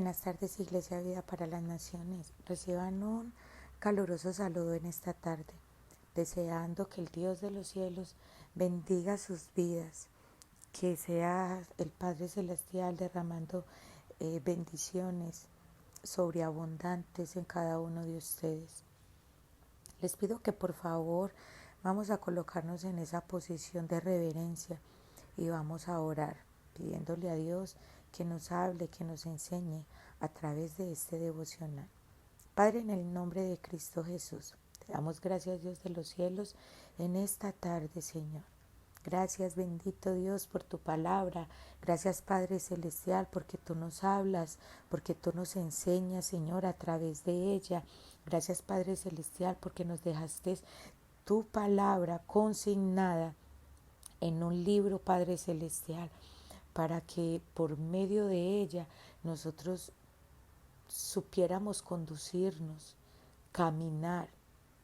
Buenas tardes, Iglesia Vida para las Naciones. Reciban un caluroso saludo en esta tarde, deseando que el Dios de los cielos bendiga sus vidas, que sea el Padre Celestial derramando bendiciones sobreabundantes en cada uno de ustedes. Les pido que por favor vamos a colocarnos en esa posición de reverencia y vamos a orar, pidiéndole a Dios que nos hable, que nos enseñe a través de este devocional. Padre, en el nombre de Cristo Jesús, te damos gracias, Dios de los cielos, en esta tarde, Señor. Gracias, bendito Dios, por tu palabra. Gracias, Padre Celestial, porque tú nos hablas, porque tú nos enseñas, Señor, a través de ella. Gracias, Padre Celestial, porque nos dejaste tu palabra consignada en un libro, Padre Celestial, para que por medio de ella nosotros supiéramos conducirnos, caminar,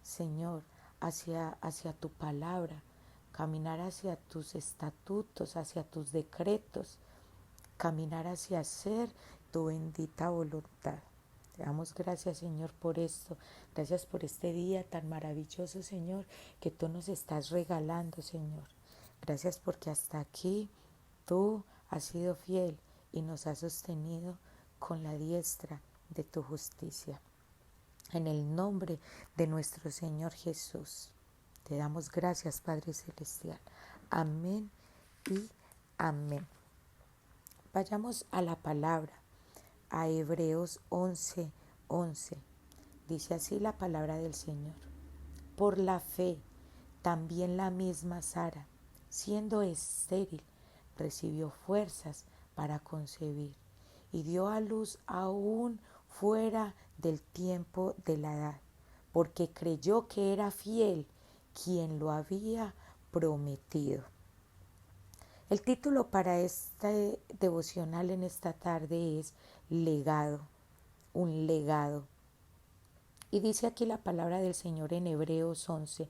Señor, hacia tu palabra, caminar hacia tus estatutos, hacia tus decretos, caminar hacia hacer tu bendita voluntad. Te damos gracias, Señor, por esto. Gracias por este día tan maravilloso, Señor, que tú nos estás regalando, Señor. Gracias porque hasta aquí tú has sido fiel y nos has sostenido con la diestra de tu justicia. En el nombre de nuestro Señor Jesús, te damos gracias, Padre Celestial. Amén y amén. Vayamos a la palabra, a Hebreos 11:11. Dice así la palabra del Señor. Por la fe, también la misma Sara, siendo estéril, recibió fuerzas para concebir y dio a luz aún fuera del tiempo de la edad, porque creyó que era fiel quien lo había prometido. El título para este devocional en esta tarde es Legado, un legado. Y dice aquí la palabra del Señor en Hebreos 11,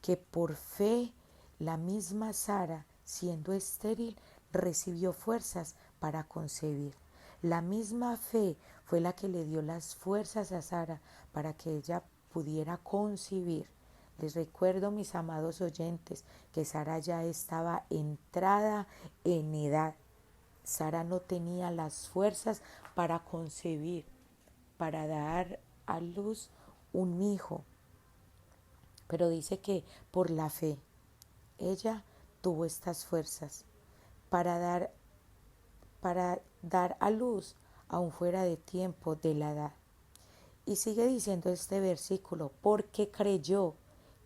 que por fe la misma Sara, siendo estéril, recibió fuerzas para concebir. La misma fe fue la que le dio las fuerzas a Sara para que ella pudiera concebir. Les recuerdo, mis amados oyentes, que Sara ya estaba entrada en edad. Sara no tenía las fuerzas para concebir, para dar a luz un hijo. Pero dice que por la fe, ella tuvo estas fuerzas para dar a luz aún fuera de tiempo de la edad. Y sigue diciendo este versículo, porque creyó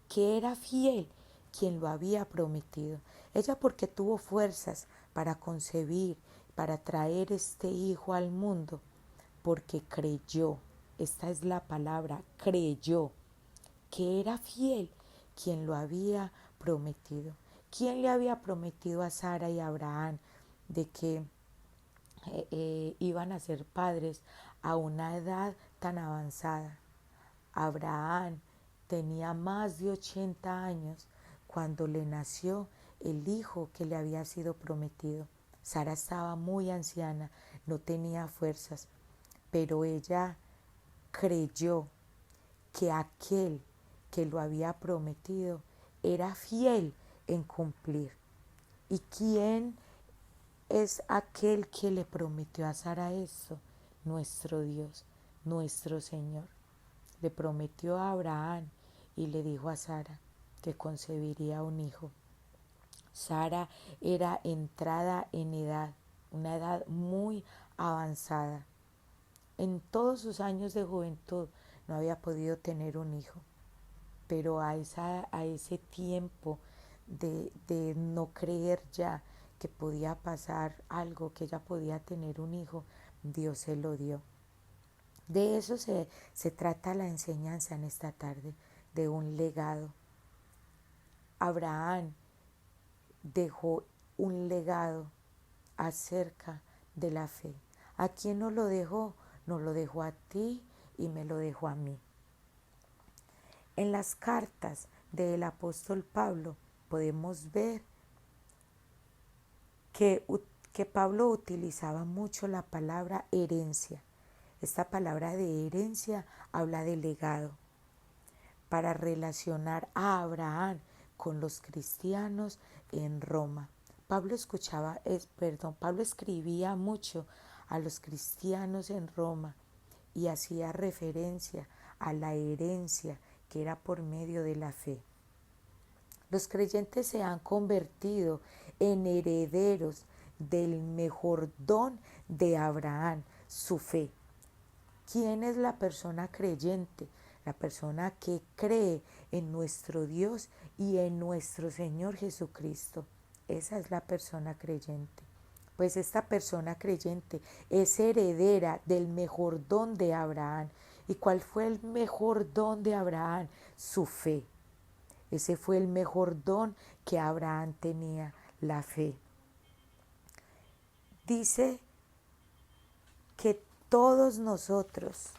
que era fiel quien lo había prometido. Ella porque tuvo fuerzas para concebir, para traer este hijo al mundo, porque creyó, esta es la palabra, creyó que era fiel quien lo había prometido. ¿Quién le había prometido a Sara y a Abraham de que iban a ser padres a una edad tan avanzada? Abraham tenía más de 80 años cuando le nació el hijo que le había sido prometido. Sara estaba muy anciana, no tenía fuerzas, pero ella creyó que aquel que lo había prometido era fiel en cumplir. ¿Y quién es aquel que le prometió a Sara esto? Nuestro Dios, nuestro Señor. Le prometió a Abraham y le dijo a Sara que concebiría un hijo. Sara era entrada en edad, una edad muy avanzada. En todos sus años de juventud no había podido tener un hijo, pero a ese tiempo de no creer ya que podía pasar algo, que ella podía tener un hijo, Dios se lo dio. De eso se trata la enseñanza en esta tarde, de un legado. Abraham dejó un legado acerca de la fe. ¿A quién nos lo dejó? Nos lo dejó a ti y me lo dejó a mí. En las cartas del apóstol Pablo podemos ver que Pablo utilizaba mucho la palabra herencia. Esta palabra de herencia habla de legado para relacionar a Abraham con los cristianos en Roma. Pablo escribía mucho a los cristianos en Roma y hacía referencia a la herencia que era por medio de la fe. Los creyentes se han convertido en herederos del mejor don de Abraham, su fe. ¿Quién es la persona creyente? La persona que cree en nuestro Dios y en nuestro Señor Jesucristo. Esa es la persona creyente. Pues esta persona creyente es heredera del mejor don de Abraham. ¿Y cuál fue el mejor don de Abraham? Su fe. Ese fue el mejor don que Abraham tenía, la fe. Dice que todos nosotros,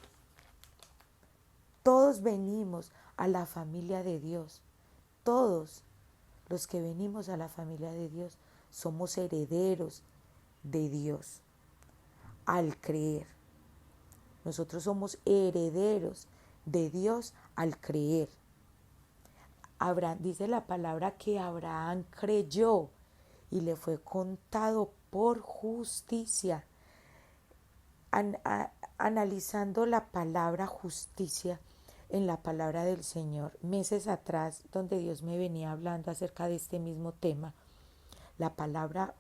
todos venimos a la familia de Dios. Todos los que venimos a la familia de Dios somos herederos de Dios al creer. Nosotros somos herederos de Dios al creer. Abraham, dice la palabra que Abraham creyó y le fue contado por justicia. Analizando la palabra justicia en la palabra del Señor, meses atrás, donde Dios me venía hablando acerca de este mismo tema, la palabra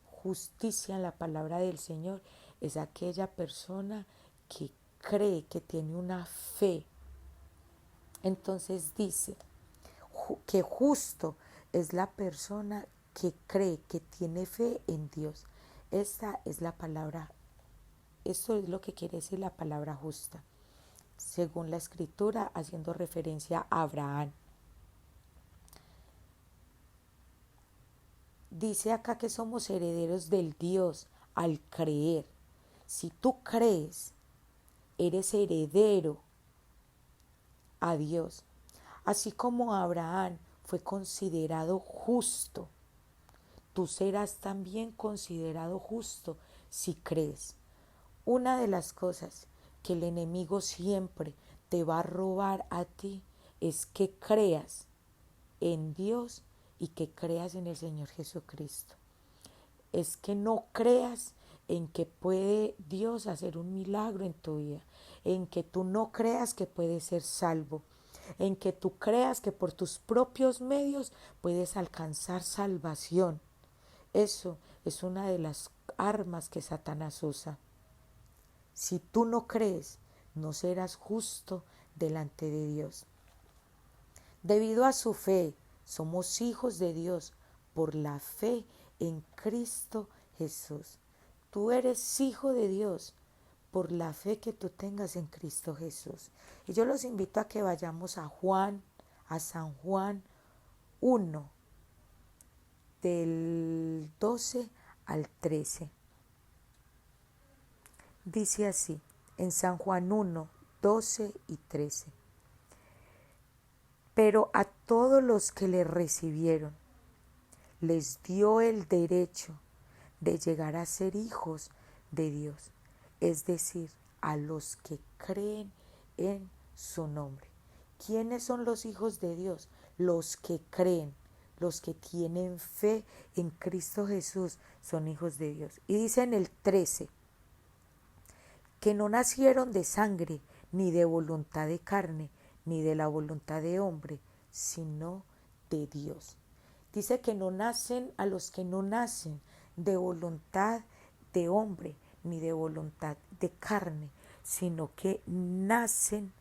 justicia en la palabra del Señor es aquella persona que cree, que tiene una fe. Entonces dice que justo es la persona que cree, que tiene fe en Dios. Esta es la palabra, esto es lo que quiere decir la palabra justa, según la Escritura, haciendo referencia a Abraham. Dice acá que somos herederos del Dios al creer. Si tú crees, eres heredero a Dios. Así como Abraham fue considerado justo, tú serás también considerado justo si crees. Una de las cosas que el enemigo siempre te va a robar a ti es que creas en Dios y que creas en el Señor Jesucristo. Es que no creas en que puede Dios hacer un milagro en tu vida, en que tú no creas que puedes ser salvo, en que tú creas que por tus propios medios puedes alcanzar salvación. Eso es una de las armas que Satanás usa. Si tú no crees, no serás justo delante de Dios. Debido a su fe, somos hijos de Dios por la fe en Cristo Jesús. Tú eres hijo de Dios por la fe que tú tengas en Cristo Jesús. Y yo los invito a que vayamos a San Juan 1, del 12 al 13. Dice así, en San Juan 1, 12 y 13. Pero a todos los que le recibieron, les dio el derecho de llegar a ser hijos de Dios, es decir, a los que creen en su nombre. ¿Quiénes son los hijos de Dios? Los que creen, los que tienen fe en Cristo Jesús son hijos de Dios. Y dice en el 13, que no nacieron de sangre, ni de voluntad de carne, ni de la voluntad de hombre, sino de Dios. Dice que no nacen a los que no nacen de voluntad de hombre, ni de voluntad de carne, sino que nacen,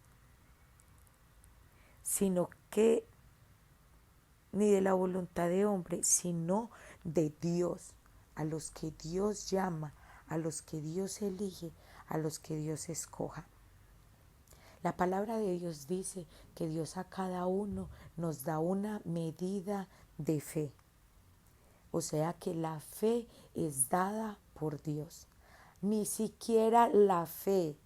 ni de la voluntad de hombre, sino de Dios, a los que Dios llama, a los que Dios elige, a los que Dios escoja. La palabra de Dios dice que Dios a cada uno nos da una medida de fe. O sea que la fe es dada por Dios. Ni siquiera la fe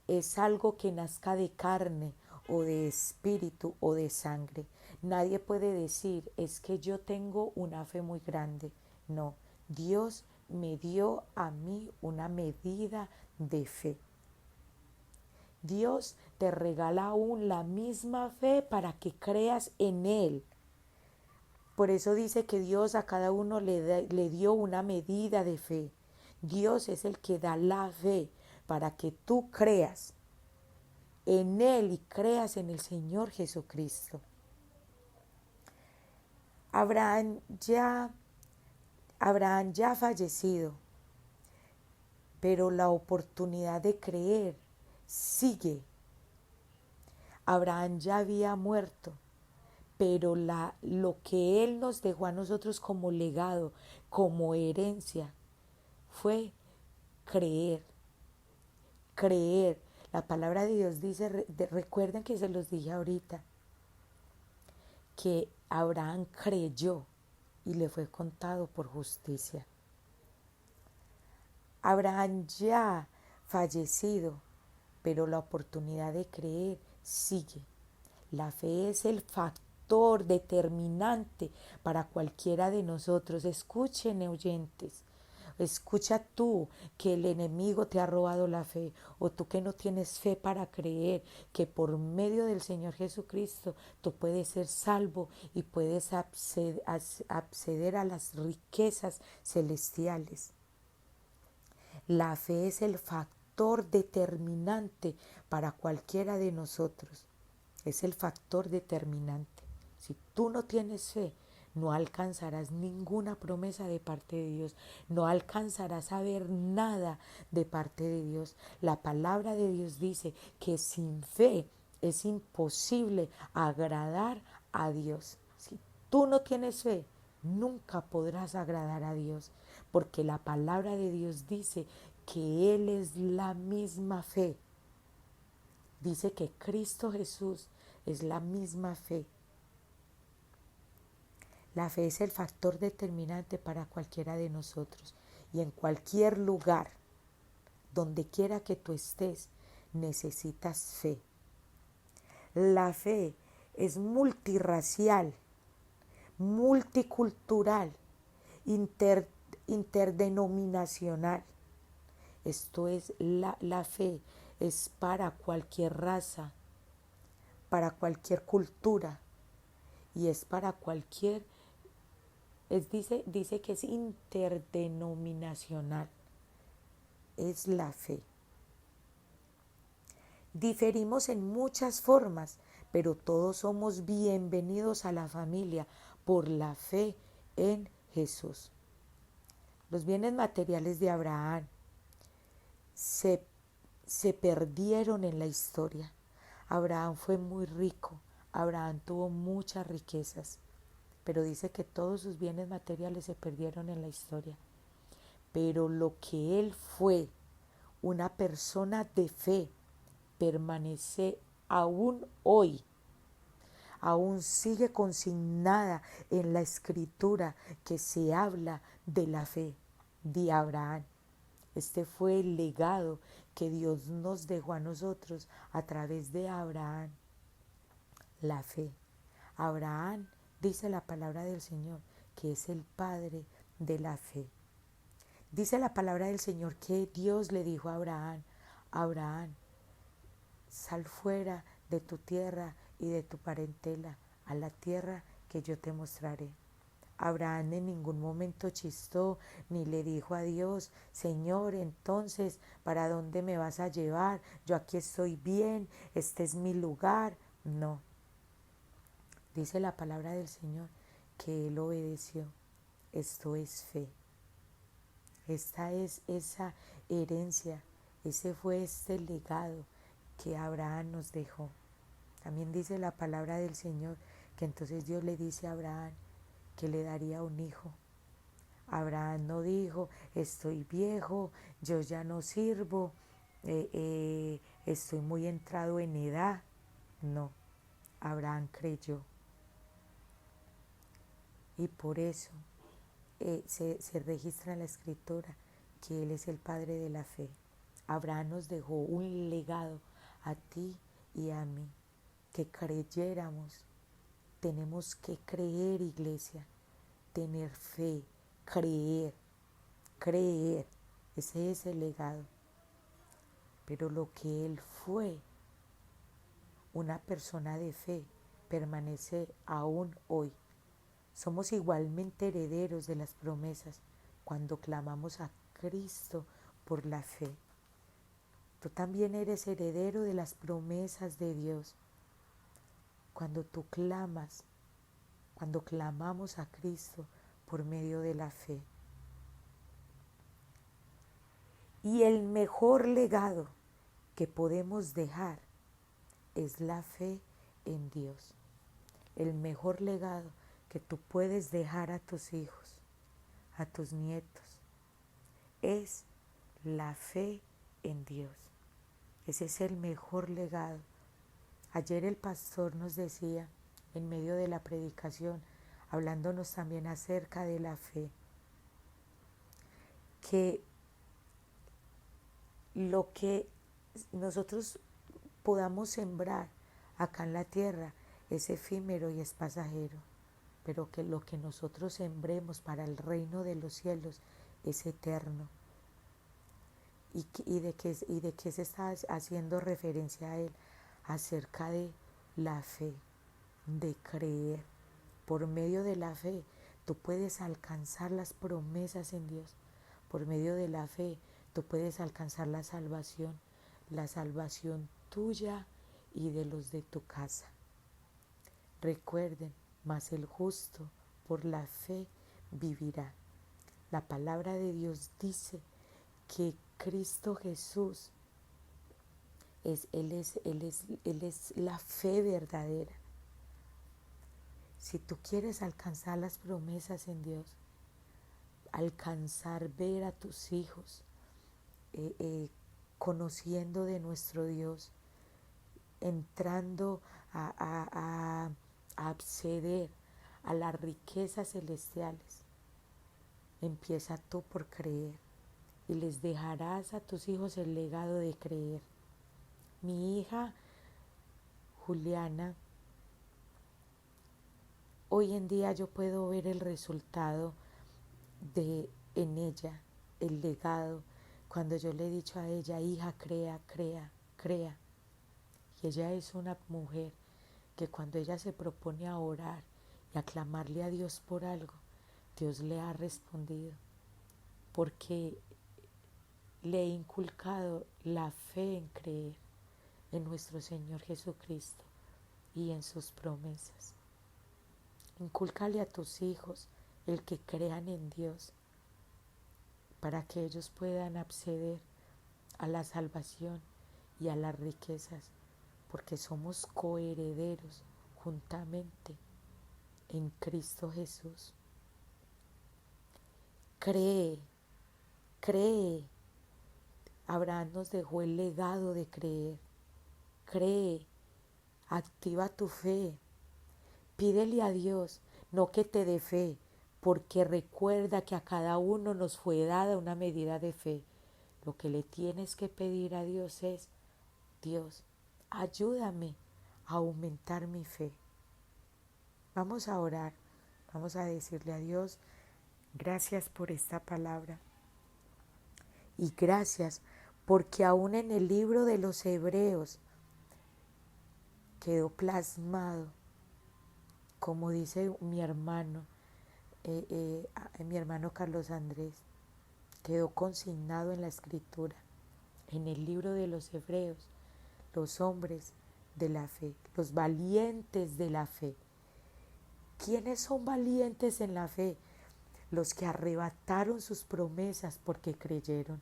es algo que nazca de carne o de espíritu o de sangre. Nadie puede decir, es que yo tengo una fe muy grande. No, Dios me dio a mí una medida de fe. Dios te regala aún la misma fe para que creas en Él. Por eso dice que Dios a cada uno le dio una medida de fe. Dios es el que da la fe para que tú creas en Él y creas en el Señor Jesucristo. Abraham ya ha fallecido, pero la oportunidad de creer sigue. Abraham ya había muerto, pero lo que Él nos dejó a nosotros como legado, como herencia, fue creer. Creer. La palabra de Dios dice, recuerden que se los dije ahorita, que Abraham creyó y le fue contado por justicia. Abraham ya fallecido, pero la oportunidad de creer sigue. La fe es el factor determinante para cualquiera de nosotros. Escuchen, oyentes. Escucha tú que el enemigo te ha robado la fe, o tú que no tienes fe para creer que por medio del Señor Jesucristo tú puedes ser salvo y puedes acceder a las riquezas celestiales. La fe es el factor determinante para cualquiera de nosotros. Es el factor determinante. Si tú no tienes fe, no alcanzarás ninguna promesa de parte de Dios. No alcanzarás a ver nada de parte de Dios. La palabra de Dios dice que sin fe es imposible agradar a Dios. Si tú no tienes fe, nunca podrás agradar a Dios, porque la palabra de Dios dice que Él es la misma fe. Dice que Cristo Jesús es la misma fe. La fe es el factor determinante para cualquiera de nosotros. Y en cualquier lugar, donde quiera que tú estés, necesitas fe. La fe es multirracial, multicultural, interdenominacional. Esto es la fe, es para cualquier raza, para cualquier cultura y es para cualquier, dice que es interdenominacional, es la fe. Diferimos en muchas formas, pero todos somos bienvenidos a la familia por la fe en Jesús. Los bienes materiales de Abraham se perdieron en la historia. Abraham fue muy rico, Abraham tuvo muchas riquezas, pero dice que todos sus bienes materiales se perdieron en la historia. Pero lo que él fue, una persona de fe, permanece aún hoy. Aún sigue consignada en la escritura que se habla de la fe de Abraham. Este fue el legado que Dios nos dejó a nosotros a través de Abraham. La fe. Abraham, dice la palabra del Señor, que es el padre de la fe. Dice la palabra del Señor que Dios le dijo a Abraham, Abraham, sal fuera de tu tierra y de tu parentela a la tierra que yo te mostraré. Abraham en ningún momento chistó ni le dijo a Dios, Señor, entonces, ¿para dónde me vas a llevar? Yo aquí estoy bien, este es mi lugar. No. Dice la palabra del Señor que él obedeció. Esto es fe. Esta es esa herencia, ese fue este legado que Abraham nos dejó. También dice la palabra del Señor que entonces Dios le dice a Abraham que le daría un hijo. Abraham no dijo, estoy viejo, yo ya no sirvo, estoy muy entrado en edad. No, Abraham creyó. Y por eso se registra en la escritura que Él es el Padre de la fe. Abraham nos dejó un legado a ti y a mí, que creyéramos. Tenemos que creer, iglesia, tener fe, creer, ese es el legado. Pero lo que Él fue una persona de fe permanece aún hoy. Somos igualmente herederos de las promesas cuando clamamos a Cristo por la fe. Tú también eres heredero de las promesas de Dios. Cuando tú clamas, cuando clamamos a Cristo por medio de la fe. Y el mejor legado que podemos dejar es la fe en Dios. El mejor legado que tú puedes dejar a tus hijos, a tus nietos, es la fe en Dios. Ese es el mejor legado. Ayer el pastor nos decía, en medio de la predicación, hablándonos también acerca de la fe, que lo que nosotros podamos sembrar acá en la tierra es efímero y es pasajero, pero que lo que nosotros sembremos para el reino de los cielos es eterno. ¿Y de qué se está haciendo referencia a él? Acerca de la fe, de creer. Por medio de la fe tú puedes alcanzar las promesas en Dios. Por medio de la fe tú puedes alcanzar la salvación tuya y de los de tu casa. Recuerden, mas el justo por la fe vivirá. La palabra de Dios dice que Cristo Jesús Él es la fe verdadera. Si tú quieres alcanzar las promesas en Dios, alcanzar ver a tus hijos conociendo de nuestro Dios, entrando a acceder a las riquezas celestiales, empieza tú por creer y les dejarás a tus hijos el legado de creer. Mi hija Juliana, hoy en día yo puedo ver el resultado en ella, el legado, cuando yo le he dicho a ella, hija, crea, crea, crea. Y ella es una mujer que cuando ella se propone a orar y a clamarle a Dios por algo, Dios le ha respondido, porque le he inculcado la fe en creer en nuestro Señor Jesucristo y en sus promesas. Incúlcale a tus hijos el que crean en Dios, para que ellos puedan acceder a la salvación y a las riquezas, porque somos coherederos juntamente en Cristo Jesús. Cree, cree. Abraham nos dejó el legado de creer. Cree, activa tu fe. Pídele a Dios, no que te dé fe, porque recuerda que a cada uno nos fue dada una medida de fe. Lo que le tienes que pedir a Dios es, Dios, ayúdame a aumentar mi fe. Vamos a orar, vamos a decirle a Dios, gracias por esta palabra. Y gracias porque aún en el libro de los Hebreos quedó plasmado, como dice mi hermano Carlos Andrés, quedó consignado en la Escritura, en el libro de los Hebreos, los hombres de la fe, los valientes de la fe. ¿Quiénes son valientes en la fe? Los que arrebataron sus promesas porque creyeron.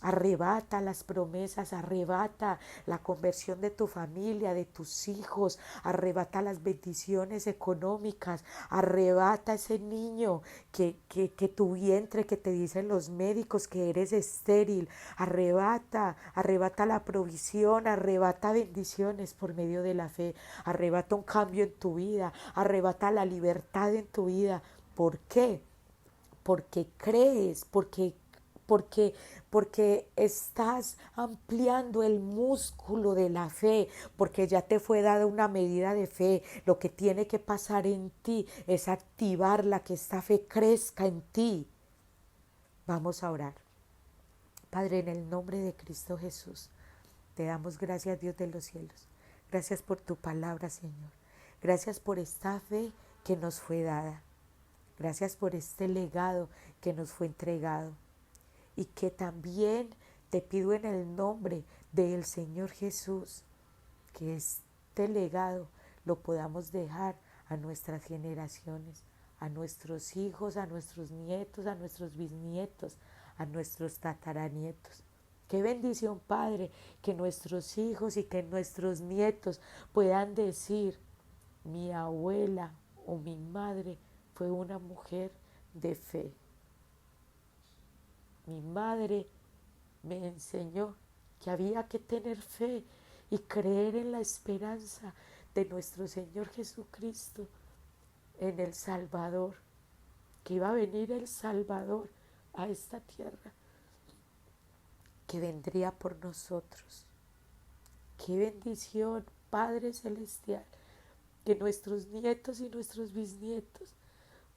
Arrebata las promesas, arrebata la conversión de tu familia, de tus hijos, arrebata las bendiciones económicas, arrebata ese niño que tu vientre, que te dicen los médicos que eres estéril, arrebata la provisión, arrebata bendiciones por medio de la fe, arrebata un cambio en tu vida, arrebata la libertad en tu vida. ¿Por qué? Porque crees, porque estás ampliando el músculo de la fe, porque ya te fue dada una medida de fe. Lo que tiene que pasar en ti es activarla, que esta fe crezca en ti. Vamos a orar. Padre, en el nombre de Cristo Jesús, te damos gracias, Dios de los cielos. Gracias por tu palabra, Señor. Gracias por esta fe que nos fue dada. Gracias por este legado que nos fue entregado. Y que también te pido en el nombre del Señor Jesús que este legado lo podamos dejar a nuestras generaciones, a nuestros hijos, a nuestros nietos, a nuestros bisnietos, a nuestros tataranietos. Qué bendición, Padre, que nuestros hijos y que nuestros nietos puedan decir, mi abuela o mi madre fue una mujer de fe. Mi madre me enseñó que había que tener fe y creer en la esperanza de nuestro Señor Jesucristo, en el Salvador, que iba a venir el Salvador a esta tierra, que vendría por nosotros. Qué bendición, Padre Celestial, que nuestros nietos y nuestros bisnietos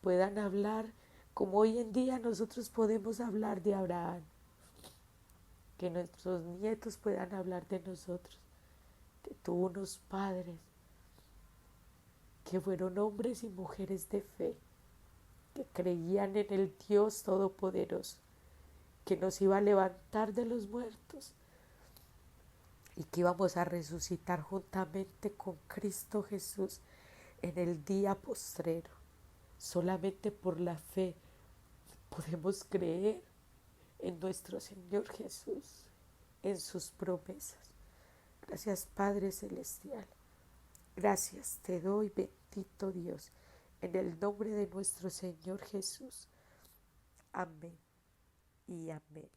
puedan hablar como hoy en día nosotros podemos hablar de Abraham, que nuestros nietos puedan hablar de nosotros, que tuvo unos padres que fueron hombres y mujeres de fe, que creían en el Dios Todopoderoso, que nos iba a levantar de los muertos y que íbamos a resucitar juntamente con Cristo Jesús en el día postrero. Solamente por la fe podemos creer en nuestro Señor Jesús, en sus promesas. Gracias, Padre Celestial. Gracias te doy, bendito Dios, en el nombre de nuestro Señor Jesús. Amén y amén.